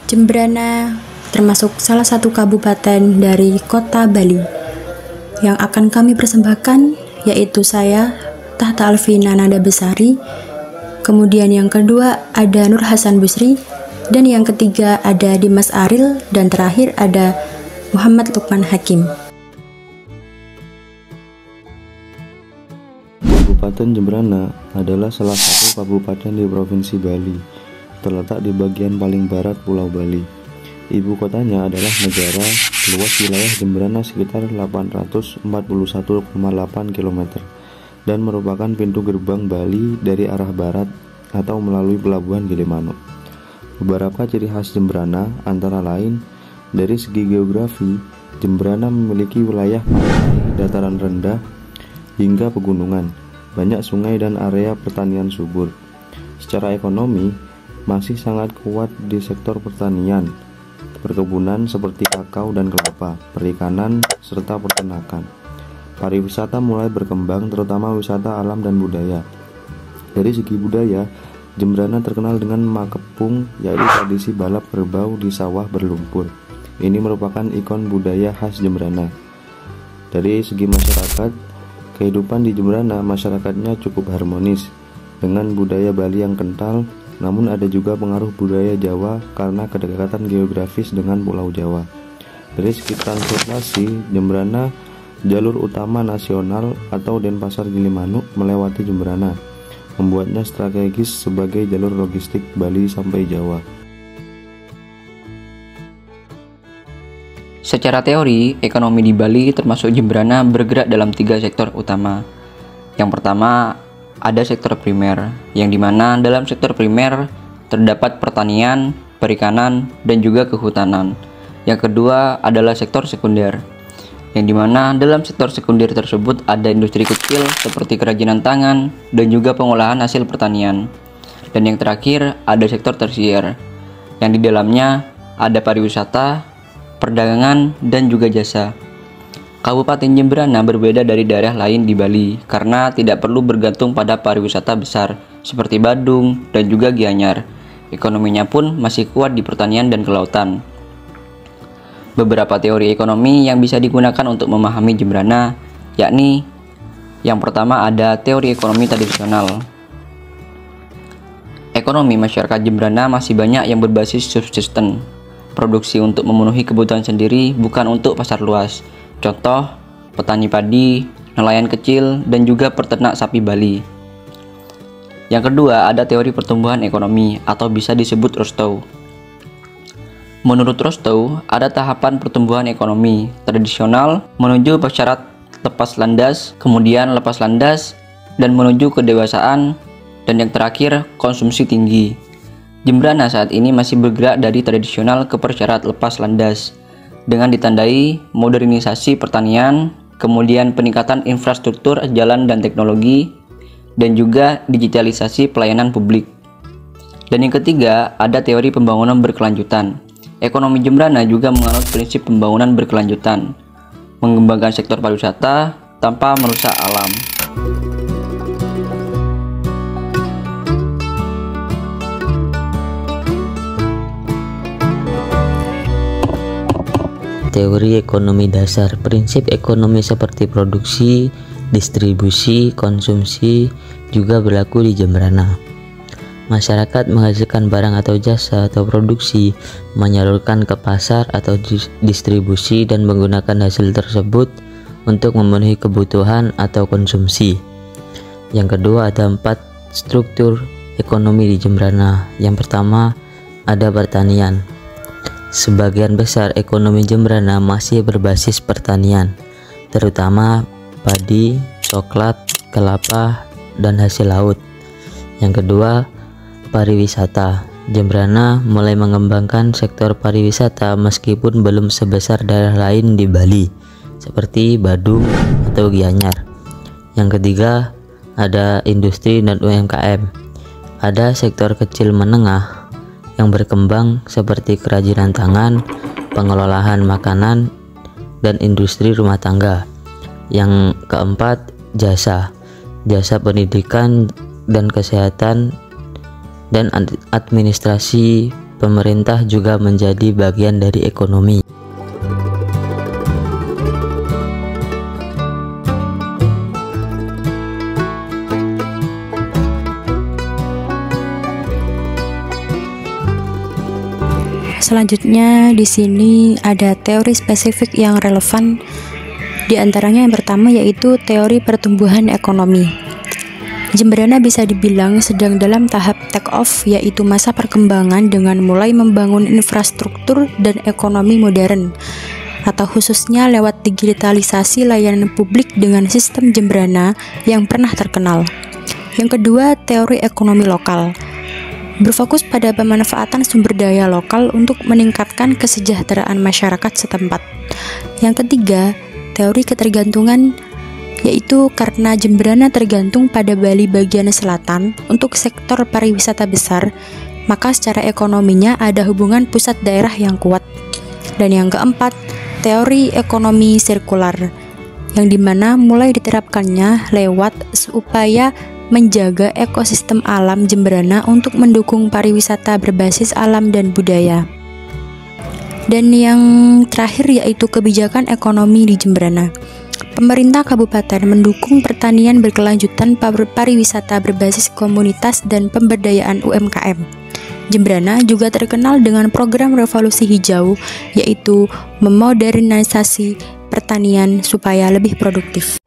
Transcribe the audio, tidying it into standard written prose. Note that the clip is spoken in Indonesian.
Jembrana termasuk salah satu kabupaten dari kota Bali. Yang akan kami persembahkan yaitu saya, Tahta Alvina Nanda Besari, kemudian yang kedua ada Nur Hasan Busri, dan yang ketiga ada Dimas Aril, dan terakhir ada Muhammad Lukman Hakim. Kabupaten Jembrana adalah salah satu kabupaten di Provinsi Bali, terletak di bagian paling barat Pulau Bali. Ibu kotanya adalah Negara. Luas wilayah Jembrana sekitar 841,8 km dan merupakan pintu gerbang Bali dari arah barat atau melalui Pelabuhan Gilimanuk. Beberapa ciri khas Jembrana antara lain, dari segi geografi, Jembrana memiliki wilayah pantai, dataran rendah, hingga pegunungan, banyak sungai dan area pertanian subur. Secara ekonomi, masih sangat kuat di sektor pertanian, perkebunan seperti kakao dan kelapa, perikanan, serta peternakan. Pariwisata mulai berkembang, terutama wisata alam dan budaya. Dari segi budaya, Jembrana terkenal dengan makepung, yaitu tradisi balap kerbau di sawah berlumpur. Ini merupakan ikon budaya khas Jembrana. Dari segi masyarakat, kehidupan di Jembrana masyarakatnya cukup harmonis dengan budaya Bali yang kental, namun ada juga pengaruh budaya Jawa karena kedekatan geografis dengan Pulau Jawa. Dari segi transportasi, Jembrana jalur utama nasional atau Denpasar Gilimanuk melewati Jembrana, membuatnya strategis sebagai jalur logistik Bali sampai Jawa. Secara teori, ekonomi di Bali termasuk Jembrana bergerak dalam 3 sektor utama. Yang pertama, ada sektor primer, yang dimana dalam sektor primer terdapat pertanian, perikanan, dan juga kehutanan. Yang kedua adalah sektor sekunder, yang dimana dalam sektor sekunder tersebut ada industri kecil seperti kerajinan tangan dan juga pengolahan hasil pertanian. Dan yang terakhir ada sektor tersier, yang di dalamnya ada pariwisata, perdagangan, dan juga jasa. Kabupaten Jembrana berbeda dari daerah lain di Bali karena tidak perlu bergantung pada pariwisata besar seperti Badung dan juga Gianyar. Ekonominya pun masih kuat di pertanian dan kelautan. Beberapa teori ekonomi yang bisa digunakan untuk memahami Jembrana, yakni yang pertama ada teori ekonomi tradisional. Ekonomi masyarakat Jembrana masih banyak yang berbasis subsisten, produksi untuk memenuhi kebutuhan sendiri, bukan untuk pasar luas. Contoh, petani padi, nelayan kecil, dan juga peternak sapi Bali. Yang kedua, ada teori pertumbuhan ekonomi atau bisa disebut Rostow. Menurut Rostow, ada tahapan pertumbuhan ekonomi tradisional menuju syarat lepas landas, kemudian lepas landas, dan menuju kedewasaan, dan yang terakhir konsumsi tinggi. Jembrana saat ini masih bergerak dari tradisional ke persyarat lepas landas, dengan ditandai modernisasi pertanian, kemudian peningkatan infrastruktur jalan dan teknologi, dan juga digitalisasi pelayanan publik. Dan yang ketiga, ada teori pembangunan berkelanjutan. Ekonomi Jembrana juga menganut prinsip pembangunan berkelanjutan, mengembangkan sektor pariwisata tanpa merusak alam. Teori ekonomi dasar. Prinsip ekonomi seperti produksi, distribusi, konsumsi juga berlaku di Jembrana. Masyarakat menghasilkan barang atau jasa atau produksi, menyalurkan ke pasar atau distribusi dan menggunakan hasil tersebut untuk memenuhi kebutuhan atau konsumsi. Yang kedua, ada 4 struktur ekonomi di Jembrana. Yang pertama, ada pertanian. Sebagian besar ekonomi Jembrana masih berbasis pertanian, terutama padi, coklat, kelapa, dan hasil laut. Yang kedua, pariwisata. Jembrana mulai mengembangkan sektor pariwisata meskipun belum sebesar daerah lain di Bali, seperti Badung atau Gianyar. Yang ketiga, ada industri dan UMKM. Ada sektor kecil menengah yang berkembang seperti kerajinan tangan, pengelolaan makanan, dan industri rumah tangga. Yang keempat, jasa pendidikan dan kesehatan, dan administrasi pemerintah juga menjadi bagian dari ekonomi. Selanjutnya di sini ada teori spesifik yang relevan. Di antaranya yang pertama yaitu teori pertumbuhan ekonomi. Jemberana bisa dibilang sedang dalam tahap take off, yaitu masa perkembangan dengan mulai membangun infrastruktur dan ekonomi modern, atau khususnya lewat digitalisasi layanan publik dengan sistem Jemberana yang pernah terkenal. Yang kedua, teori ekonomi lokal. Berfokus pada pemanfaatan sumber daya lokal untuk meningkatkan kesejahteraan masyarakat setempat. Yang ketiga, teori ketergantungan, yaitu karena Jemberana tergantung pada Bali bagian selatan untuk sektor pariwisata besar, maka secara ekonominya ada hubungan pusat daerah yang kuat. Dan yang keempat, teori ekonomi sirkular, yang dimana mulai diterapkannya lewat upaya menjaga ekosistem alam Jemberana untuk mendukung pariwisata berbasis alam dan budaya. Dan yang terakhir yaitu kebijakan ekonomi di Jemberana. Pemerintah kabupaten mendukung pertanian berkelanjutan, pariwisata berbasis komunitas, dan pemberdayaan UMKM. Jemberana juga terkenal dengan program revolusi hijau, yaitu memodernisasi pertanian supaya lebih produktif.